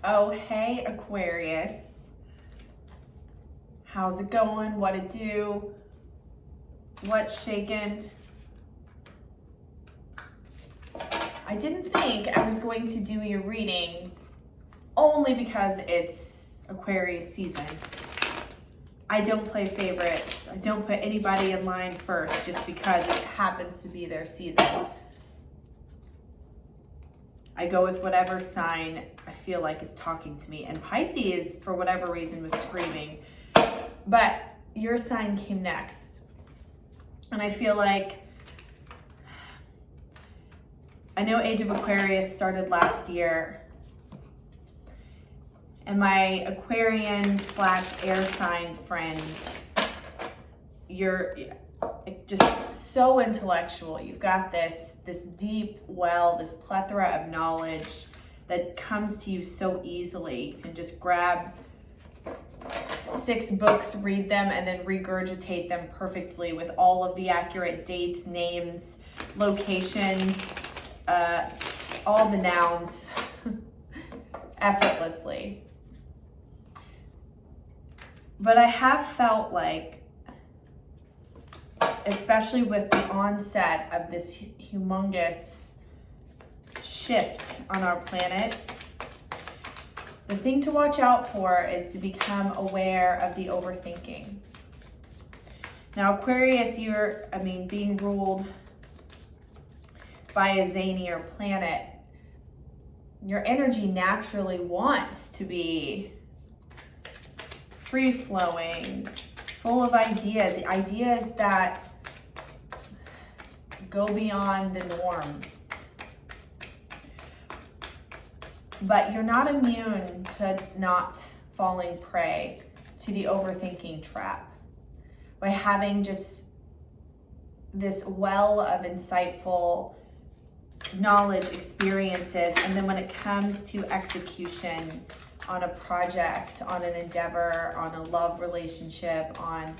Oh, hey, Aquarius. How's it going? What it do? What's shaking? I didn't think I was going to do your reading only because it's Aquarius season. I don't play favorites. I don't put anybody in line first just because it happens to be their season. I go with whatever sign I feel like is talking to me. And Pisces, for whatever reason, was screaming. But your sign came next. And I feel like, I know Age of Aquarius started last year. And my Aquarian / air sign friends, you're just so intellectual. You've got this deep well, this plethora of knowledge that comes to you so easily. You can just grab 6 books, read them, and then regurgitate them perfectly with all of the accurate dates, names, locations, all the nouns, effortlessly. But I have felt like, especially with the onset of this humongous shift on our planet, the thing to watch out for is to become aware of the overthinking. Now, Aquarius, being ruled by a zanier planet, your energy naturally wants to be free-flowing, full of ideas that go beyond the norm. But you're not immune to not falling prey to the overthinking trap by having just this well of insightful knowledge, experiences, and then when it comes to execution on a project, on an endeavor, on a love relationship, on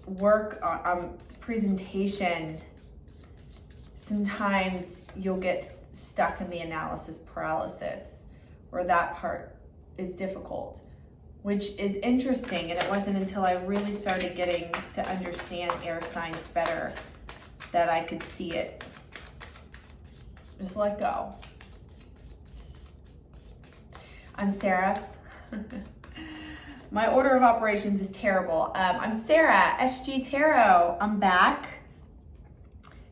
work, on presentation, sometimes you'll get stuck in the analysis paralysis where that part is difficult, which is interesting. And it wasn't until I really started getting to understand air signs better that I could see it. Just let go. I'm Sarah. My order of operations is terrible. I'm Sarah, SG Tarot. I'm back.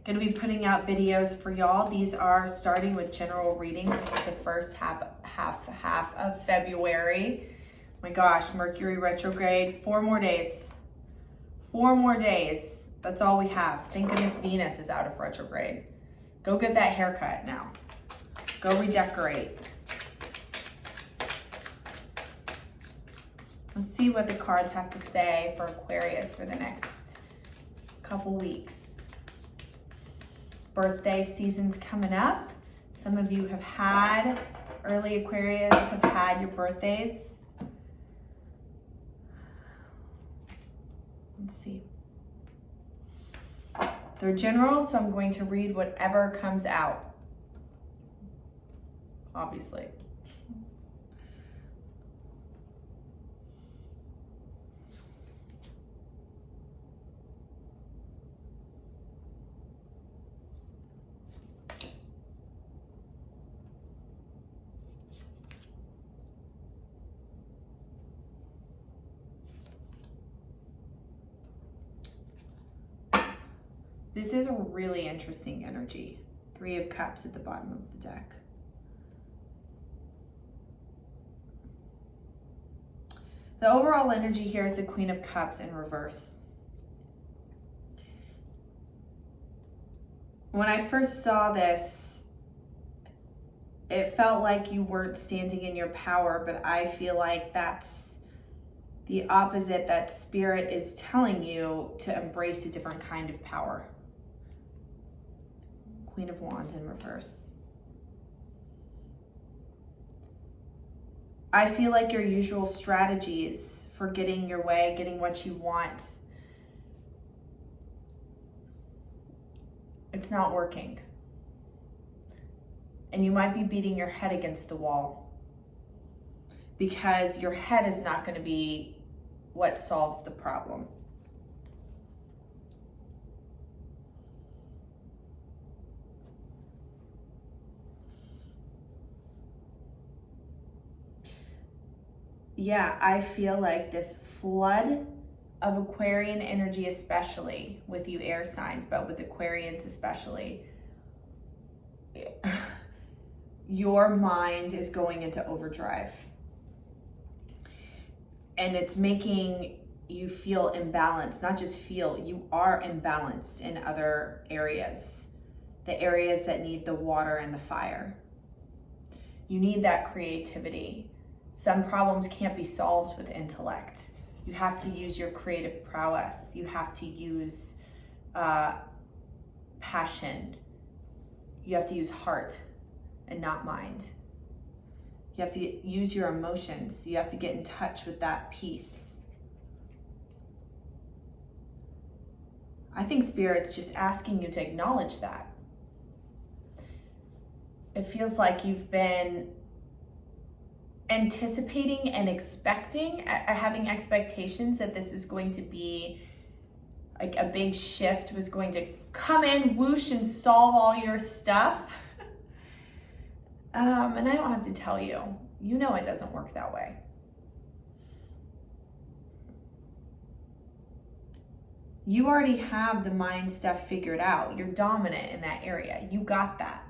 Gonna be putting out videos for y'all. These are starting with general readings. This is the first half of February. My gosh, Mercury retrograde. 4 more days. 4 more days. That's all we have. Thank goodness Venus is out of retrograde. Go get that haircut now. Go redecorate. Let's see what the cards have to say for Aquarius for the next couple weeks. Birthday season's coming up. Some of you have had, early Aquarius have had your birthdays. Let's see. They're general, so I'm going to read whatever comes out. Obviously. This is a really interesting energy. 3 of Cups at the bottom of the deck. The overall energy here is the Queen of Cups in reverse. When I first saw this, it felt like you weren't standing in your power, but I feel like that's the opposite, that Spirit is telling you to embrace a different kind of power. Queen of Wands in reverse. I feel like your usual strategies for getting your way, getting what you want, it's not working. And you might be beating your head against the wall. because your head is not going to be what solves the problem. Yeah, I feel like this flood of Aquarian energy, especially with you air signs, but with Aquarians especially, your mind is going into overdrive. And it's making you feel imbalanced, not just feel, you are imbalanced in other areas, the areas that need the water and the fire. You need that creativity. Some problems can't be solved with intellect. You have to use your creative prowess. You have to use passion. You have to use heart and not mind. You have to use your emotions. You have to get in touch with that peace. I think Spirit's just asking you to acknowledge that. It feels like you've been anticipating and expecting, having expectations that this is going to be like a big shift, was going to come in, whoosh, and solve all your stuff. And I don't have to tell you, you know it doesn't work that way. You already have the mind stuff figured out. You're dominant in that area. You got that.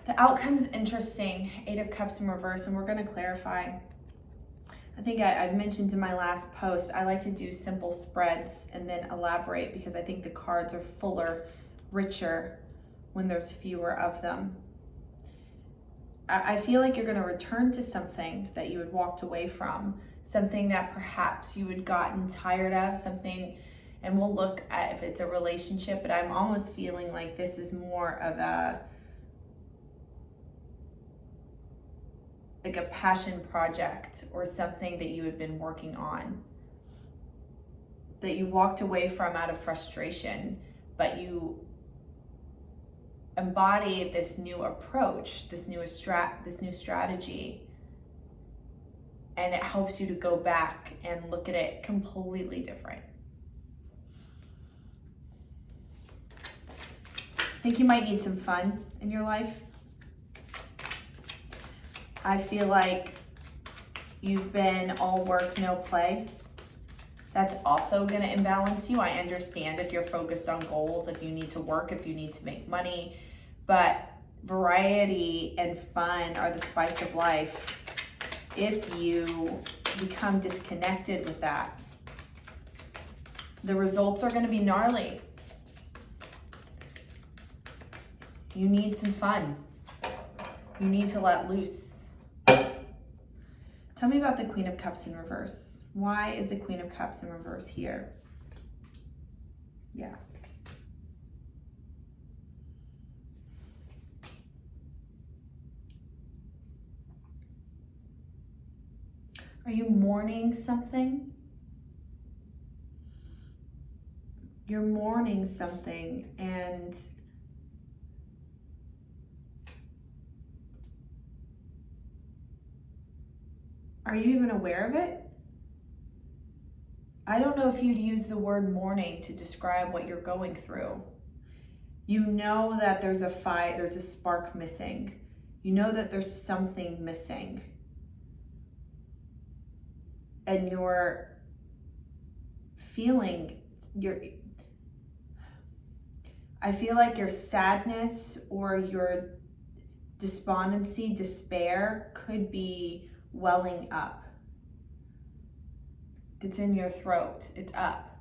The outcome's interesting. 8 of Cups in reverse, and we're going to clarify. I think I've mentioned in my last post, I like to do simple spreads and then elaborate, because I think the cards are fuller, richer when there's fewer of them. I feel like you're going to return to something that you had walked away from, something that perhaps you had gotten tired of, something, and we'll look at if it's a relationship, but I'm almost feeling like this is more of a passion project or something that you had been working on, that you walked away from out of frustration, but you embody this new approach, this new strategy, and it helps you to go back and look at it completely different. I think you might need some fun in your life. I feel like you've been all work, no play. That's also going to imbalance you. I understand if you're focused on goals, if you need to work, if you need to make money, but variety and fun are the spice of life. If you become disconnected with that, the results are going to be gnarly. You need some fun. You need to let loose. Tell me about the Queen of Cups in reverse. Why is the Queen of Cups in reverse here? Yeah. Are you mourning something? You're mourning something, and are you even aware of it? I don't know if you'd use the word mourning to describe what you're going through. You know that there's a fire, there's a spark missing. You know that there's something missing. And you're feeling, I feel like your sadness or your despondency, despair could be welling up. It's in your throat. It's up.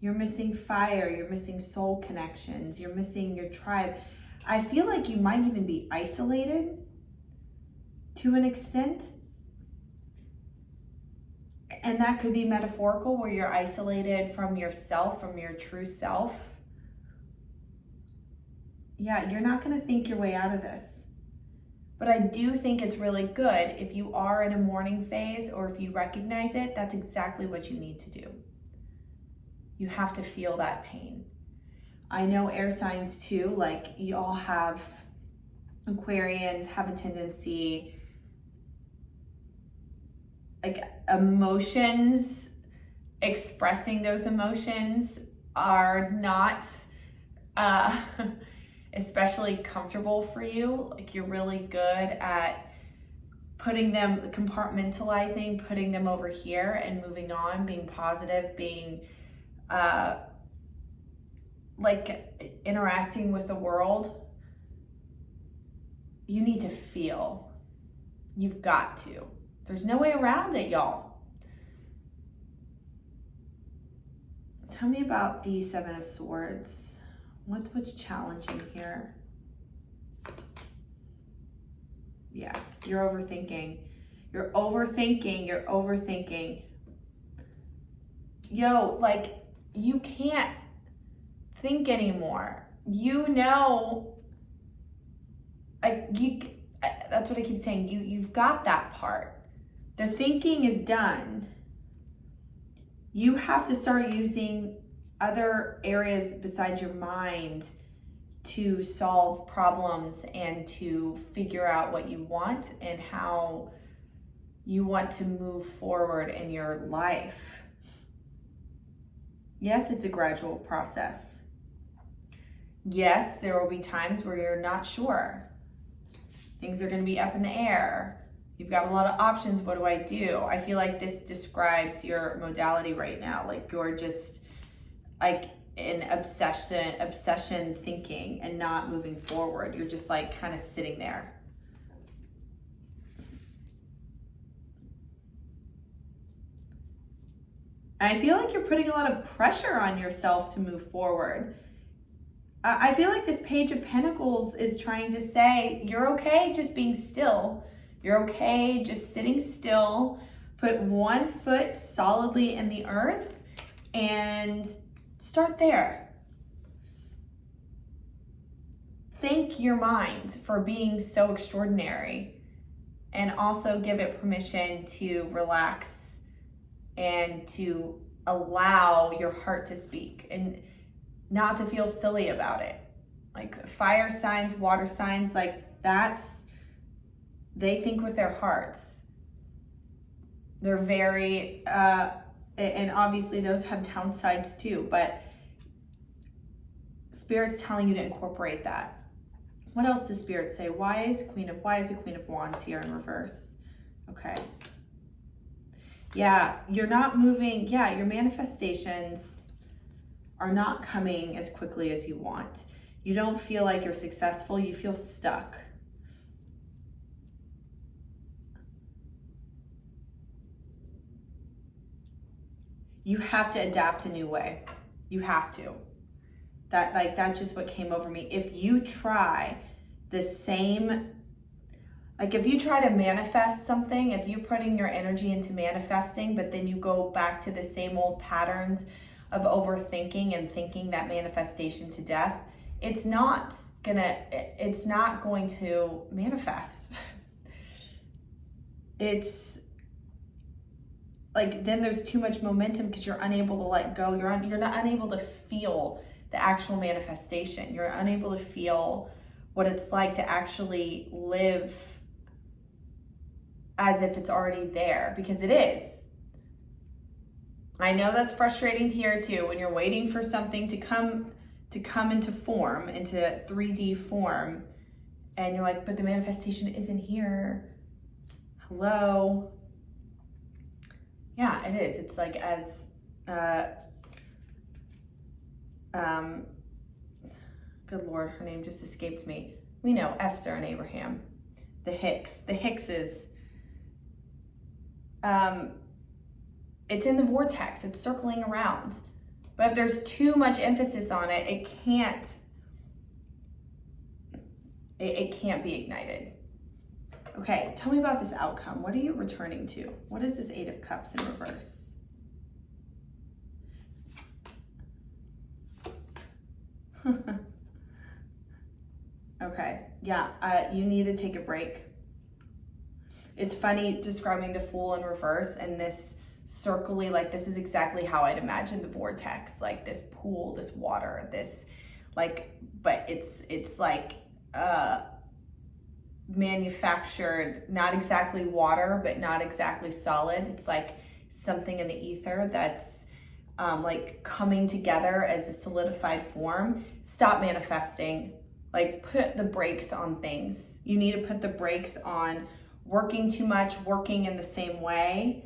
You're missing fire. You're missing soul connections. You're missing your tribe. I feel like you might even be isolated to an extent. And that could be metaphorical, where you're isolated from yourself, from your true self. Yeah, you're not going to think your way out of this. But I do think it's really good if you are in a mourning phase, or if you recognize it, that's exactly what you need to do. You have to feel that pain. I know air signs too, like you all have, Aquarians have a tendency, like emotions, expressing those emotions are not especially comfortable for you. Like you're really good at putting them, compartmentalizing, putting them over here and moving on, being positive, being like interacting with the world. You need to feel. You've got to. There's no way around it, y'all. Tell me about the Seven of Swords. What's challenging here? Yeah, you're overthinking. You're overthinking. You're overthinking. Yo, like, you can't think anymore. You know, that's what I keep saying. You've got that part. The thinking is done. You have to start using other areas besides your mind to solve problems and to figure out what you want and how you want to move forward in your life. Yes, it's a gradual process. Yes, there will be times where you're not sure. Things are going to be up in the air. You've got a lot of options. What do I do? I feel like this describes your modality right now. Like you're just like in obsession thinking and not moving forward. You're just like kind of sitting there. I feel like you're putting a lot of pressure on yourself to move forward. I feel like this Page of Pentacles is trying to say, you're okay just being still. You're okay just sitting still. Put one foot solidly in the earth and start there. Thank your mind for being so extraordinary, and also give it permission to relax and to allow your heart to speak and not to feel silly about it. Like fire signs, water signs, like they think with their hearts. They're very, and obviously those have downsides too, but Spirit's telling you to incorporate that. What else does Spirit say? Why is the Queen of Wands here in reverse? Okay. Yeah, you're not moving. Yeah, your manifestations are not coming as quickly as you want. You don't feel like you're successful. You feel stuck. You have to adapt a new way. You have to. That's just what came over me. If you try the same, like if you try to manifest something, if you're putting your energy into manifesting, but then you go back to the same old patterns of overthinking and thinking that manifestation to death, it's not going to manifest. It's like, then there's too much momentum because you're unable to let go. You're not unable to feel the actual manifestation. You're unable to feel what it's like to actually live as if it's already there, because it is. I know that's frustrating to hear too, when you're waiting for something to come into form, into 3D form, and you're like, but the manifestation isn't here. Hello. Yeah, it is. It's like as good Lord, her name just escaped me. We know Esther and Abraham, the Hickses. It's in the vortex. It's circling around. But if there's too much emphasis on it, it can't be ignited. Okay, tell me about this outcome. What are you returning to? What is this Eight of Cups in reverse? Okay, yeah, you need to take a break. It's funny describing the Fool in reverse and this circly, like this is exactly how I'd imagine the vortex, like this pool, this water, this like, but it's like manufactured, not exactly water, but not exactly solid. It's like something in the ether that's like coming together as a solidified form. Stop manifesting. Like put the brakes on things. You need to put the brakes on working too much, working in the same way.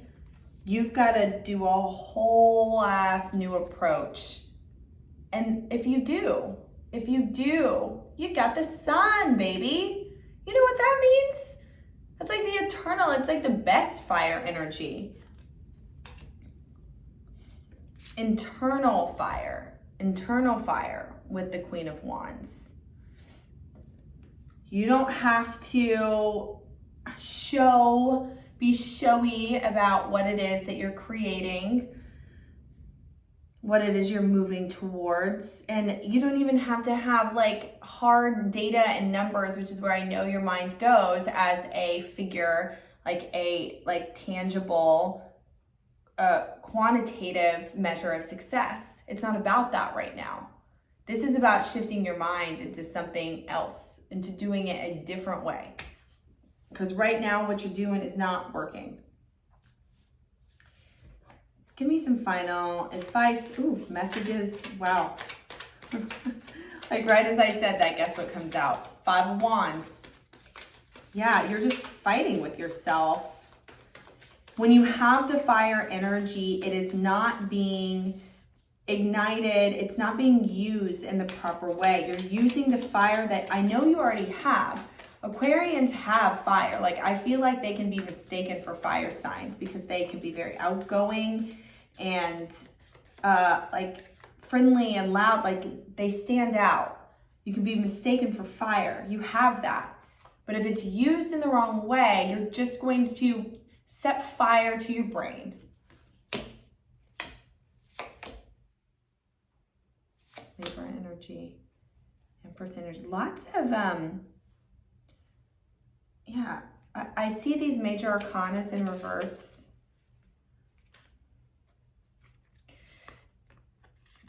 You've got to do a whole ass new approach. And if you do, you got the sun, baby. You know what that means? That's like the eternal, it's like the best fire energy. Internal fire with the Queen of Wands. You don't have to be showy about what it is that you're creating, what it is you're moving towards. And you don't even have to have like hard data and numbers, which is where I know your mind goes, as a figure, like a tangible, quantitative measure of success. It's not about that right now. This is about shifting your mind into something else, into doing it a different way. Because right now what you're doing is not working. Give me some final advice. Ooh, messages. Wow. Like right as I said that, guess what comes out? 5 of Wands. Yeah, you're just fighting with yourself. When you have the fire energy, it is not being ignited. It's not being used in the proper way. You're using the fire that I know you already have. Aquarians have fire. Like I feel like they can be mistaken for fire signs because they can be very outgoing and like friendly and loud. Like they stand out. You can be mistaken for fire. You have that. But if it's used in the wrong way, you're just going to set fire to your brain. Libra energy, Empress energy. Lots of, yeah, I see these major arcanas in reverse.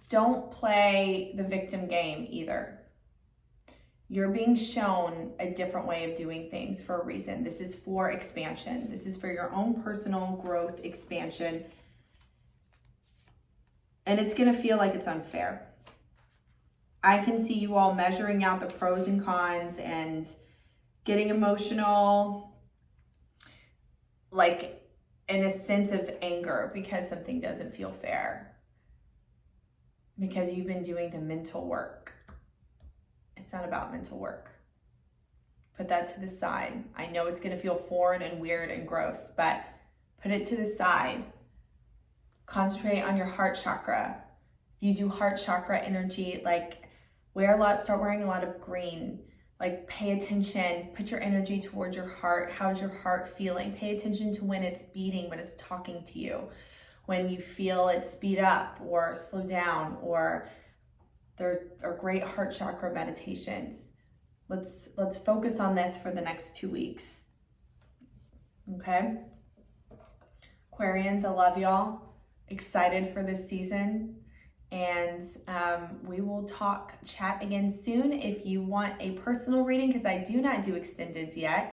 Don't play the victim game either. You're being shown a different way of doing things for a reason. This is for expansion. This is for your own personal growth, expansion. And it's going to feel like it's unfair. I can see you all measuring out the pros and cons and getting emotional, like in a sense of anger because something doesn't feel fair. Because you've been doing the mental work. It's not about mental work. Put that to the side. I know it's going to feel foreign and weird and gross, but put it to the side. Concentrate on your heart chakra. If you do heart chakra energy, like start wearing a lot of green. Like pay attention, put your energy towards your heart. How's your heart feeling? Pay attention to when it's beating, when it's talking to you, when you feel it speed up or slow down, or there are great heart chakra meditations. Let's focus on this for the next 2 weeks. Okay? Aquarians, I love y'all. Excited for this season. And we will chat again soon. If you want a personal reading, because I do not do extendeds yet,